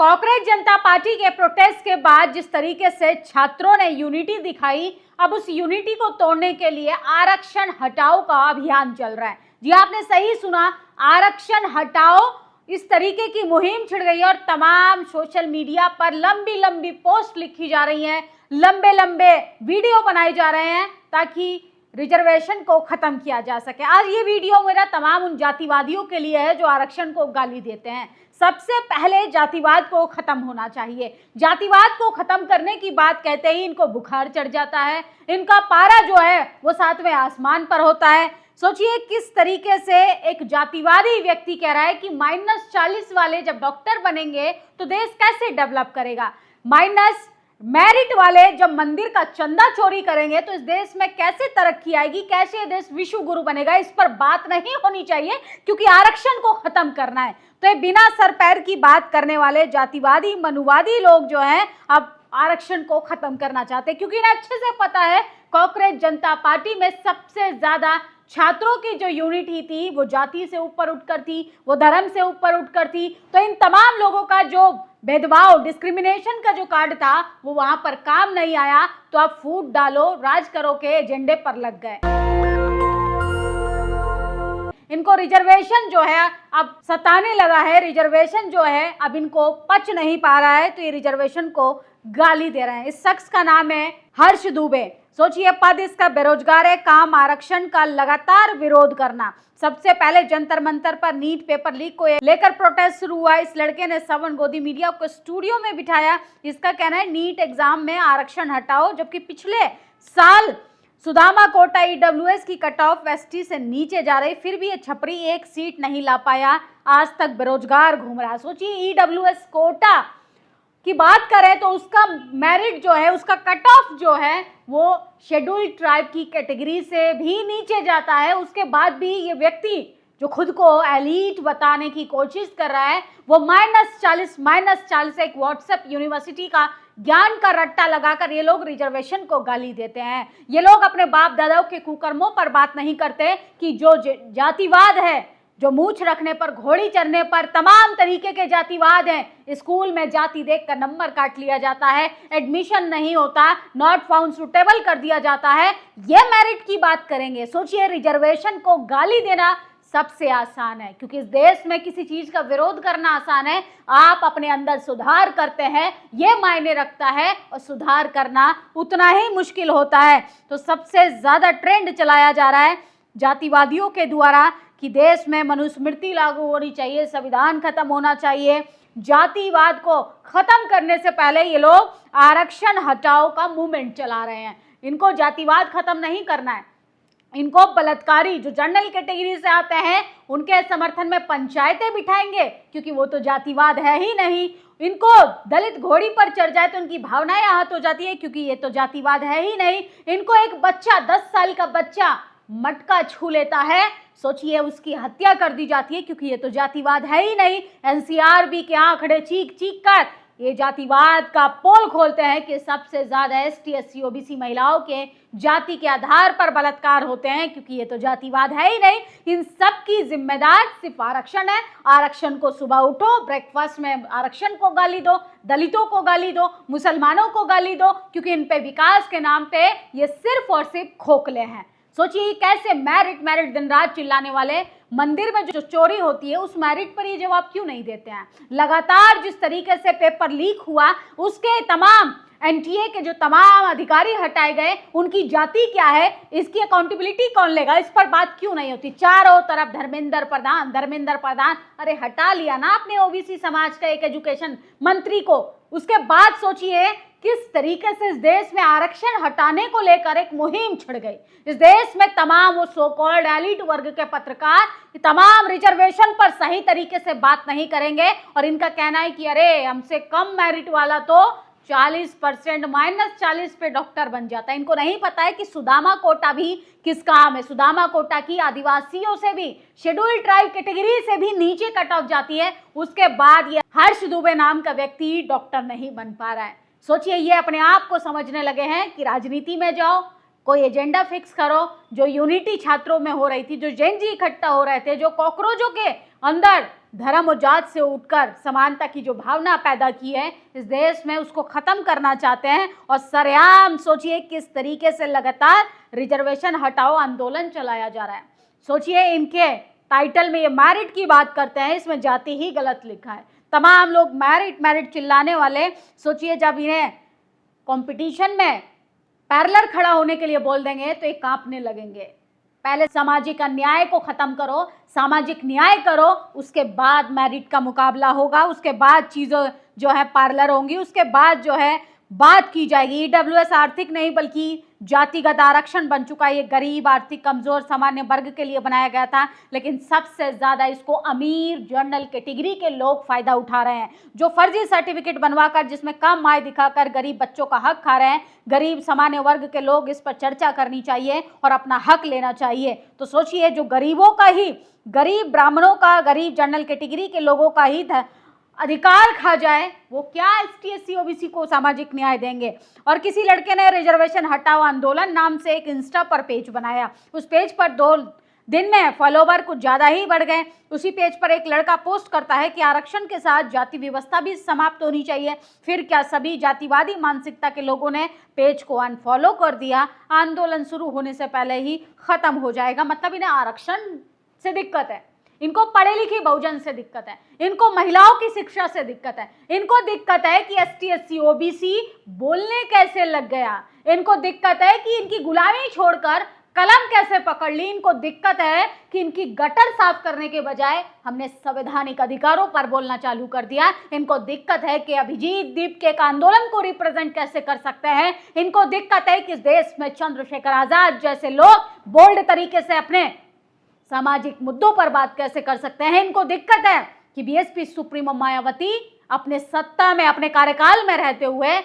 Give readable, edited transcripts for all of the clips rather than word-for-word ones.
कांग्रेस जनता party के protest के बाद जिस तरीके से छात्रों ने यूनिटी दिखाई, अब उस यूनिटी को तोड़ने के लिए आरक्षण हटाओ का अभियान चल रहा है। जी आपने सही सुना, आरक्षण हटाओ इस तरीके की मुहिम छिड़ गई है और तमाम सोशल मीडिया पर लंबी लंबी पोस्ट लिखी जा रही हैं, लंबे लंबे वीडियो बनाए जा रहे हैं ताकि रिजर्वेशन को खत्म किया जा सके। आज ये वीडियो मेरा तमाम उन जातिवादियों के लिए है जो आरक्षण को गाली देते हैं। सबसे पहले जातिवाद को खत्म होना चाहिए। जातिवाद को खत्म करने की बात कहते ही इनको बुखार चढ़ जाता है, इनका पारा जो है वो 7वें आसमान पर होता है। सोचिए किस तरीके से एक जातिवादी व्यक्ति कह रहा है कि -40 वाले जब डॉक्टर बनेंगे तो देश कैसे डेवलप करेगा, माइनस मेरिट वाले जब मंदिर का चंदा चोरी करेंगे तो इस देश में कैसे तरक्की आएगी, कैसे ये देश विश्व गुरु बनेगा। इस पर बात नहीं होनी चाहिए क्योंकि आरक्षण को खत्म करना है। तो ये बिना सर पैर की बात करने वाले जातिवादी मनुवादी लोग जो हैं अब आरक्षण को खत्म करना चाहते हैं क्योंकि इन्हें अच्छे से पता है कांग्रेस जनता पार्टी में सबसे ज्यादा छात्रों की जो यूनिटी थी वो जाति से ऊपर उठकर थी, वो धर्म से ऊपर उठकर थी। तो इन तमाम लोगों का जो भेदभाव, डिस्क्रिमिनेशन का जो कार्ड था वो वहां पर काम नहीं आया। तो अब फूट डालो राज करो के एजेंडे पर लग गए। इनको रिजर्वेशन जो है अब सताने लगा है, रिजर्वेशन जो है अब इनको पच नहीं पा रहा है तो ये रिजर्वेशन को गाली दे रहे हैं। इस शख्स का नाम है हर्ष दुबे। सोचिए पद इसका बेरोजगार है, काम आरक्षण का लगातार विरोध करना। सबसे पहले जंतर मंतर पर नीट पेपर लीक को लेकर प्रोटेस्ट शुरू हुआ। इस लड़के ने श्रवण गोदी मीडिया को स्टूडियो में बिठाया। इसका कहना है नीट एग्जाम में आरक्षण हटाओ, जबकि पिछले साल सुदामा कोटा ईडब्ल्यूएस की कट ऑफ एसटी से नीचे जा रही, फिर भी ये छपरी एक सीट नहीं ला पाया, आज तक बेरोजगार घूम रहा। सोचिए ईडब्ल्यूएस कोटा की बात करें तो उसका मेरिट जो है, उसका कट ऑफ जो है वो शेड्यूल्ड ट्राइब की कैटेगरी से भी नीचे जाता है। उसके बाद भी ये व्यक्ति जो खुद को एलीट बताने की कोशिश कर रहा है वो -40 एक व्हाट्सएप यूनिवर्सिटी का ज्ञान का रट्टा लगाकर ये लोग रिजर्वेशन को गाली देते हैं। ये लोग अपने बाप दादाओं के कुकर्मों पर बात नहीं करते कि जो जातिवाद है, जो मूछ रखने पर, घोड़ी चढ़ने पर, तमाम तरीके के जातिवाद हैं। स्कूल में जाति देखकर नंबर काट लिया जाता है, एडमिशन नहीं होता, नॉट फाउंड सुटेबल कर दिया जाता है। ये मेरिट की बात करेंगे। सोचिए रिजर्वेशन को गाली देना सबसे आसान है क्योंकि इस देश में किसी चीज का विरोध करना आसान है, आप अपने अंदर सुधार करते हैं ये मायने रखता है और सुधार करना उतना ही मुश्किल होता है। तो सबसे ज्यादा ट्रेंड चलाया जा रहा है जातिवादियों के द्वारा कि देश में मनुस्मृति लागू होनी चाहिए, संविधान खत्म होना चाहिए। जातिवाद को खत्म करने से पहले ये लोग आरक्षण हटाओ का मूवमेंट चला रहे हैं। इनको जातिवाद खत्म नहीं करना है, इनको बलात्कारी जो जनरल कैटेगरी से आते हैं उनके समर्थन में पंचायतें बिठाएंगे क्योंकि वो तो जातिवाद है ही नहीं। इनको दलित घोड़ी पर चढ़ जाए तो उनकी भावनाएं आहत हो जाती है क्योंकि ये तो जातिवाद है ही नहीं। इनको एक बच्चा, 10 साल का बच्चा मटका छू लेता है, सोचिए उसकी हत्या कर दी जाती है क्योंकि ये तो जातिवाद है ही नहीं। एनसीआरबी के आंकड़े चीख चीख कर ये जातिवाद का पोल खोलते हैं कि सबसे ज्यादा एसटी, एससी, ओबीसी महिलाओं के जाति के आधार पर बलात्कार होते हैं क्योंकि ये तो जातिवाद है ही नहीं। इन सब की जिम्मेदार सिर्फ आरक्षण है। आरक्षण को सुबह उठो, ब्रेकफास्ट में आरक्षण को गाली दो, दलितों को गाली दो, मुसलमानों को गाली दो क्योंकि इन पे विकास के नाम पे ये सिर्फ और सिर्फ खोखले हैं। सोचिए कैसे मेरिट दिन रात चिल्लाने वाले मंदिर में जो चोरी होती है उस मेरिट पर ये जवाब क्यों नहीं देते हैं। लगातार जिस तरीके से पेपर लीक हुआ उसके तमाम एनटीए के जो तमाम अधिकारी हटाए गए, उनकी जाति क्या है, इसकी अकाउंटेबिलिटी कौन लेगा, इस पर बात क्यों नहीं होती। चारों तरफ धर्मेंद्र प्रधान, अरे हटा लिया ना आपने ओबीसी समाज का एक एजुकेशन मंत्री को। उसके बाद सोचिए किस तरीके से इस देश में आरक्षण हटाने को लेकर एक मुहिम छिड़ गई। इस देश में तमाम वो सो कॉल्ड एलिट वर्ग के पत्रकार तमाम रिजर्वेशन पर सही तरीके से बात नहीं करेंगे और इनका कहना है कि अरे हमसे कम मेरिट वाला तो 40% -40 पे डॉक्टर बन जाता है। इनको नहीं पता है कि सुदामा कोटा भी किस काम है। सुदामा कोटा की आदिवासियों से भी, शेड्यूल्ड ट्राइब कैटेगरी से भी नीचे कट ऑफ जाती है। उसके बाद ये हर्ष दुबे नाम का व्यक्ति डॉक्टर नहीं बन पा रहा है। सोचिए ये अपने आप को समझने लगे हैं कि राजनीति में जाओ, कोई एजेंडा फिक्स करो। जो यूनिटी छात्रों में हो रही थी, जो जेन जी इकट्ठा हो रहे थे, जो कॉकरोचों के अंदर धर्म और जात से उठकर समानता की जो भावना पैदा की है इस देश में, उसको खत्म करना चाहते हैं। और सरेआम सोचिए किस तरीके से लगातार रिजर्वेशन हटाओ आंदोलन चलाया जा रहा है। सोचिए, इनके टाइटल में ये मैरिट की बात करते हैं, इसमें जाति ही गलत लिखा है। तमाम लोग मैरिट मैरिट चिल्लाने वाले, सोचिए जब इन्हें कंपटीशन में पैरेलल खड़ा होने के लिए बोल देंगे तो ये कांपने लगेंगे। पहले सामाजिक अन्याय को खत्म करो, सामाजिक न्याय करो, उसके बाद मैरिट का मुकाबला होगा, उसके बाद चीज़ें जो है पैरेलल होंगी, उसके बाद जो है बात की जाएगी। ईडब्ल्यूएस आर्थिक नहीं बल्कि जातिगत आरक्षण बन चुका है। ये गरीब, आर्थिक कमजोर, सामान्य वर्ग के लिए बनाया गया था, लेकिन सबसे ज्यादा इसको अमीर जनरल कैटेगरी के लोग फायदा उठा रहे हैं, जो फर्जी सर्टिफिकेट बनवाकर, जिसमें कम आय दिखाकर गरीब बच्चों का हक खा रहे हैं। गरीब सामान्य वर्ग के लोग इस पर चर्चा करनी चाहिए और अपना हक लेना चाहिए। तो सोचिए, जो गरीबों का ही, गरीब ब्राह्मणों का, गरीब जनरल कैटेगरी के लोगों का ही अधिकार खा जाए, वो क्या एसटी एससी ओबीसी को सामाजिक न्याय देंगे। और किसी लड़के ने रिजर्वेशन हटाओ आंदोलन नाम से एक इंस्टा पर पेज बनाया। उस पेज पर 2 दिन में फॉलोवर कुछ ज़्यादा ही बढ़ गए। उसी पेज पर एक लड़का पोस्ट करता है कि आरक्षण के साथ जाति व्यवस्था भी समाप्त होनी चाहिए। फिर क्या सभी जातिवादी मानसिकता के लोगों ने पेज को अनफॉलो कर दिया। आंदोलन शुरू होने से पहले ही खत्म हो जाएगा। मतलब इन्हें आरक्षण से दिक्कत है, इनको पढ़े लिखे बहुजन से दिक्कत है, इनको महिलाओं की शिक्षा से दिक्कत है, इनको दिक्कत है कि एसटी एससी ओबीसी बोलने कैसे लग गया, इनको दिक्कत है कि इनकी गुलामी छोड़कर कलम कैसे पकड़ ली, इनको दिक्कत है कि इनकी गटर साफ करने के बजाय हमने संवैधानिक अधिकारों पर बोलना चालू कर दिया। इनको दिक्कत है कि अभिजीत दीप के एक आंदोलन को रिप्रेजेंट कैसे कर सकते हैं। इनको दिक्कत है कि इस देश में चंद्रशेखर आजाद जैसे लोग बोल्ड तरीके से अपने सामाजिक मुद्दों पर बात कैसे कर सकते हैं। इनको दिक्कत है कि बीएसपी सुप्रीमो मायावती अपने सत्ता में, अपने कार्यकाल में रहते हुए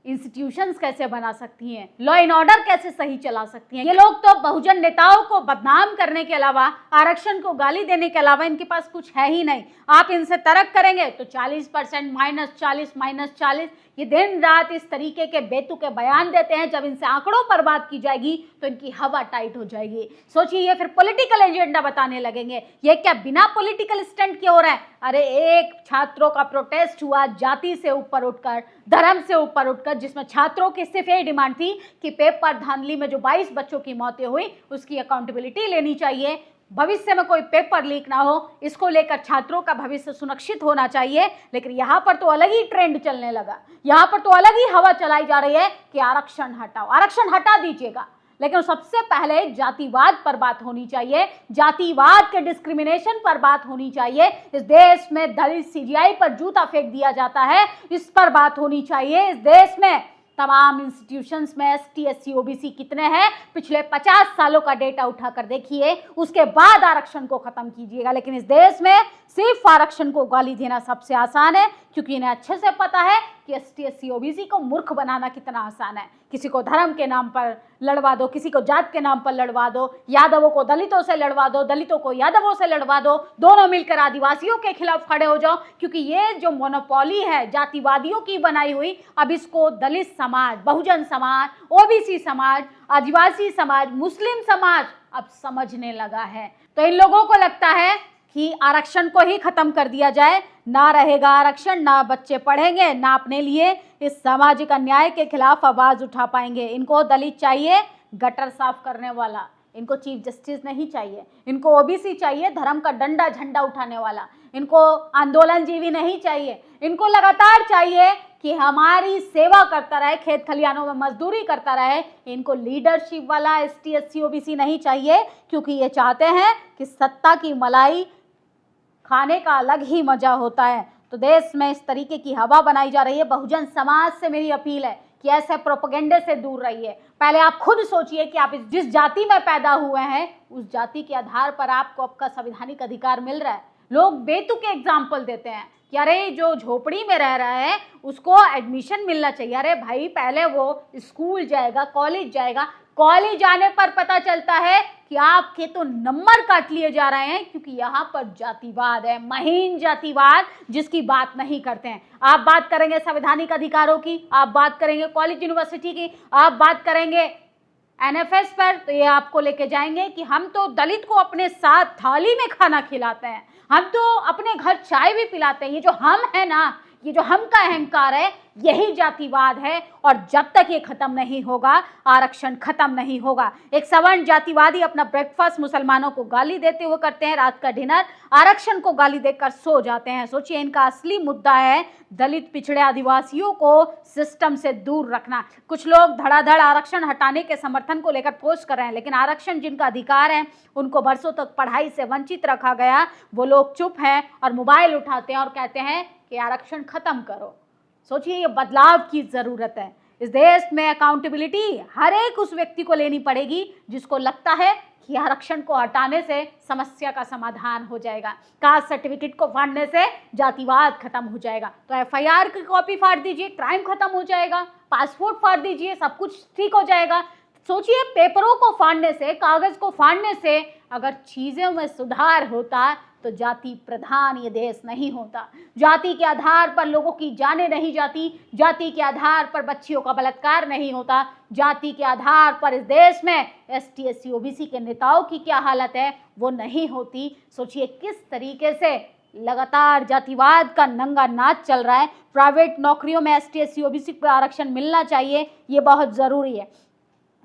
इंस्टीट्यूशंस कैसे बना सकती हैं, लॉ एंड ऑर्डर कैसे सही चला सकती हैं। ये लोग तो बहुजन नेताओं को बदनाम करने के अलावा, आरक्षण को गाली देने के अलावा इनके पास कुछ है ही नहीं। आप इनसे तर्क करेंगे तो 40% -40 -40, ये दिन रात इस तरीके के बेतुके बयान देते हैं। जब इनसे आंकड़ों पर बात की जाएगी तो इनकी हवा टाइट हो जाएगी। सोचिए, ये फिर पॉलिटिकल एजेंडा बताने लगेंगे। ये क्या बिना पॉलिटिकल स्टंट के हो रहा है? अरे एक छात्रों का प्रोटेस्ट हुआ जाति से ऊपर उठकर, धर्म से ऊपर उठकर, जिसमें छात्रों की सिर्फ यही डिमांड थी कि पेपर धांधली में जो 22 बच्चों की मौतें हुई उसकी अकाउंटेबिलिटी लेनी चाहिए, भविष्य में कोई पेपर लीक ना हो, इसको लेकर छात्रों का भविष्य सुरक्षित होना चाहिए। लेकिन यहाँ पर तो अलग ही ट्रेंड चलने लगा, यहाँ पर तो अलग ही हवा चलाई जा रही है कि आरक्षण हटाओ, आरक्षण हटा दीजिएगा। लेकिन सबसे पहले जातिवाद पर बात होनी चाहिए, जातिवाद के डिस्क्रिमिनेशन पर बात होनी चाहिए। इस देश में दलित सीजीआई पर जूता फेंक दिया जाता है, इस पर बात होनी चाहिए। इस देश में तमाम इंस्टीट्यूशंस में एसटी एससी ओबीसी कितने हैं, पिछले 50 सालों का डेटा उठाकर देखिए, उसके बाद आरक्षण को खत्म कीजिएगा। लेकिन इस देश में सिर्फ आरक्षण को गाली देना सबसे आसान है, क्योंकि इन्हें अच्छे से पता है कि एसटी एससी ओबीसी को मूर्ख बनाना कितना आसान है। किसी को धर्म के नाम पर लड़वा दो, किसी को जात के नाम पर लड़वा दो, यादवों को दलितों से लड़वा दो, दलितों को यादवों से लड़वा दो, दोनों मिलकर आदिवासियों के खिलाफ खड़े हो जाओ। क्योंकि ये जो मोनोपोली है जातिवादियों की बनाई हुई, अब इसको दलित समाज, बहुजन समाज, ओबीसी समाज, आदिवासी समाज, मुस्लिम समाज अब समझने लगा है। तो इन लोगों को लगता है कि आरक्षण को ही खत्म कर दिया जाए, ना रहेगा आरक्षण, ना बच्चे पढ़ेंगे, ना अपने लिए इस सामाजिक अन्याय के खिलाफ आवाज उठा पाएंगे। इनको दलित चाहिए गटर साफ करने वाला, इनको चीफ जस्टिस नहीं चाहिए, इनको ओबीसी चाहिए धर्म का डंडा झंडा उठाने वाला, इनको आंदोलन जीवी नहीं चाहिए। इनको लगातार चाहिए कि हमारी सेवा करता रहे, खेत खलिहानों में मजदूरी करता रहे। इनको लीडरशिप वाला एसटी एससी ओबीसी नहीं चाहिए, क्योंकि ये चाहते हैं कि सत्ता की मलाई खाने का अलग ही मजा होता है। तो देश में इस तरीके की हवा बनाई जा रही है। बहुजन समाज से मेरी अपील है कि ऐसे प्रोपेगेंडे से दूर रहिए। पहले आप खुद सोचिए कि आप जिस जाति में पैदा हुए हैं उस जाति के आधार पर आपको आपका संवैधानिक अधिकार मिल रहा है। लोग बेतुके एग्जाम्पल देते हैं कि अरे जो झोपड़ी में रह रहा है उसको एडमिशन मिलना चाहिए। अरे भाई, पहले वो स्कूल जाएगा, कॉलेज जाएगा, कॉलेज जाने पर पता चलता है कि आपके तो नंबर काट लिए जा रहे हैं, क्योंकि यहाँ पर जातिवाद है, महीन जातिवाद, जिसकी बात नहीं करते हैं। आप बात करेंगे संवैधानिक अधिकारों की, आप बात करेंगे कॉलेज यूनिवर्सिटी की, आप बात करेंगे एनएफएस पर, तो ये आपको लेके जाएंगे कि हम तो दलित को अपने साथ थाली में खाना खिलाते हैं, हम तो अपने घर चाय भी पिलाते हैं। ये जो हम है ना, ये जो हम का अहंकार है, यही जातिवाद है। और जब तक ये खत्म नहीं होगा, आरक्षण खत्म नहीं होगा। एक सवर्ण जातिवादी अपना ब्रेकफास्ट मुसलमानों को गाली देते हुए करते हैं, रात का डिनर आरक्षण को गाली देकर सो जाते हैं। सोचिए, इनका असली मुद्दा है दलित, पिछड़े, आदिवासियों को सिस्टम से दूर रखना। कुछ लोग धड़ाधड़ आरक्षण हटाने के समर्थन को लेकर पोस्ट कर रहे हैं, लेकिन आरक्षण जिनका अधिकार है, उनको बरसों तक पढ़ाई से वंचित रखा गया, वो लोग चुप हैं और मोबाइल उठाते हैं और कहते हैं कि आरक्षण खत्म करो। सोचिए, ये बदलाव की जरूरत है। इस देश में अकाउंटेबिलिटी हर एक उस व्यक्ति को लेनी पड़ेगी जिसको लगता है कि आरक्षण को हटाने से समस्या का समाधान हो जाएगा, कास्ट सर्टिफिकेट को फाड़ने से जातिवाद खत्म हो जाएगा। तो एफआईआर की कॉपी फाड़ दीजिए, क्राइम खत्म हो जाएगा। पासपोर्ट फाड़ दीजिए, सब कुछ ठीक हो जाएगा। सोचिए, पेपरों को फाड़ने से, कागज को फाड़ने से अगर चीजों में सुधार होता तो जाति प्रधान ये देश नहीं होता। जाति के आधार पर लोगों की जानें नहीं जाती, जाति के आधार पर बच्चियों का बलात्कार नहीं होता, जाति के आधार पर इस देश में एसटी, एससी, ओबीसी के नेताओं की क्या हालत है वो नहीं होती। सोचिए किस तरीके से लगातार जातिवाद का नंगा नाच चल रहा है। प्राइवेट नौकरियों में एसटी, एससी, ओबीसी को आरक्षण मिलना चाहिए, ये बहुत जरूरी है।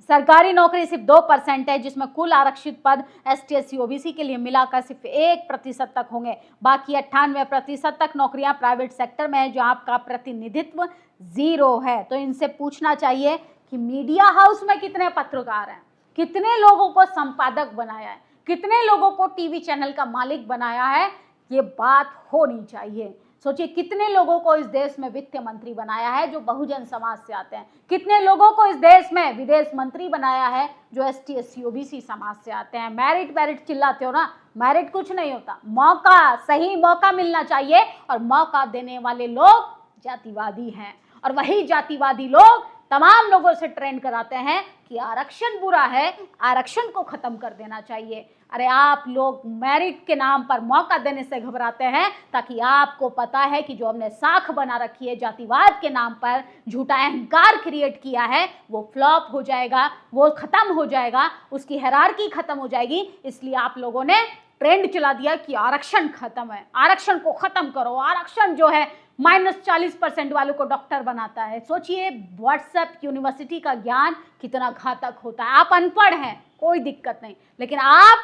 सरकारी नौकरी सिर्फ 2% है, जिसमें कुल आरक्षित पद एसटी, एससी, ओबीसी के लिए मिलाकर सिर्फ 1% तक होंगे। बाकी 98% तक नौकरियां प्राइवेट सेक्टर में है, जहां आपका प्रतिनिधित्व 0 है। तो इनसे पूछना चाहिए कि मीडिया हाउस में कितने पत्रकार हैं, कितने लोगों को संपादक बनाया है, कितने लोगों को टीवी चैनल का मालिक बनाया है, ये बात होनी चाहिए। सोचिए, कितने लोगों को इस देश में वित्त मंत्री बनाया है जो बहुजन समाज से आते हैं, कितने लोगों को इस देश में विदेश मंत्री बनाया है जो एसटी, एससी, ओबीसी समाज से आते हैं। मैरिट मैरिट चिल्लाते हो ना, मैरिट कुछ नहीं होता, मौका, सही मौका मिलना चाहिए। और मौका देने वाले लोग जातिवादी हैं, और वही जातिवादी लोग तमाम लोगों से ट्रेंड कराते हैं कि आरक्षण बुरा है, आरक्षण को खत्म कर देना चाहिए। अरे आप लोग मेरिट के नाम पर मौका देने से घबराते हैं, ताकि आपको पता है कि जो हमने साख बना रखी है जातिवाद के नाम पर, झूठा अहंकार क्रिएट किया है, वो फ्लॉप हो जाएगा, वो खत्म हो जाएगा, उसकी हायरार्की खत्म हो जाएगी। इसलिए आप लोगों ने ट्रेंड चला दिया कि आरक्षण खत्म है, आरक्षण को खत्म करो। आरक्षण जो है -40% वालों को डॉक्टर बनाता है। सोचिए, व्हाट्सएप यूनिवर्सिटी का ज्ञान कितना घातक होता है। आप अनपढ़ हैं, कोई दिक्कत नहीं, लेकिन आप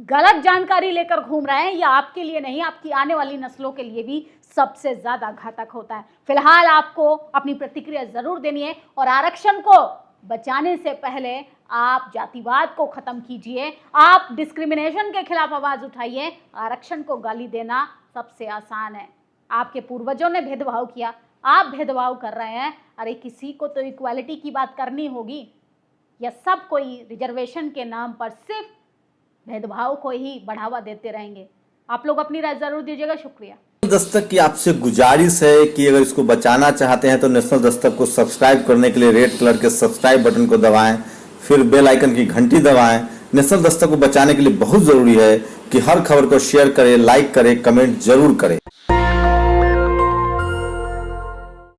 गलत जानकारी लेकर घूम रहे हैं, या आपके लिए नहीं, आपकी आने वाली नस्लों के लिए भी सबसे ज्यादा घातक होता है। फिलहाल आपको अपनी प्रतिक्रिया जरूर देनी है, और आरक्षण को बचाने से पहले आप जातिवाद को खत्म कीजिए, आप डिस्क्रिमिनेशन के खिलाफ आवाज उठाइए। आरक्षण को गाली देना सबसे आसान है। आपके पूर्वजों ने भेदभाव किया, आप भेदभाव कर रहे हैं। अरे किसी को तो इक्वालिटी की बात करनी होगी, या सब कोई रिजर्वेशन के नाम पर सिर्फ भेदभाव को ही बढ़ावा देते रहेंगे। आप लोग अपनी राय जरूर दीजिएगा। शुक्रिया। दस्तक की आपसे गुजारिश है कि अगर इसको बचाना चाहते हैं तो नेशनल दस्तक को सब्सक्राइब करने के लिए रेड कलर के सब्सक्राइब बटन को दबाएं, फिर बेल आइकन की घंटी दबाएं। नेशनल दस्तक को बचाने के लिए बहुत जरूरी है कि हर खबर को शेयर करें, लाइक करें, कमेंट जरूर करें।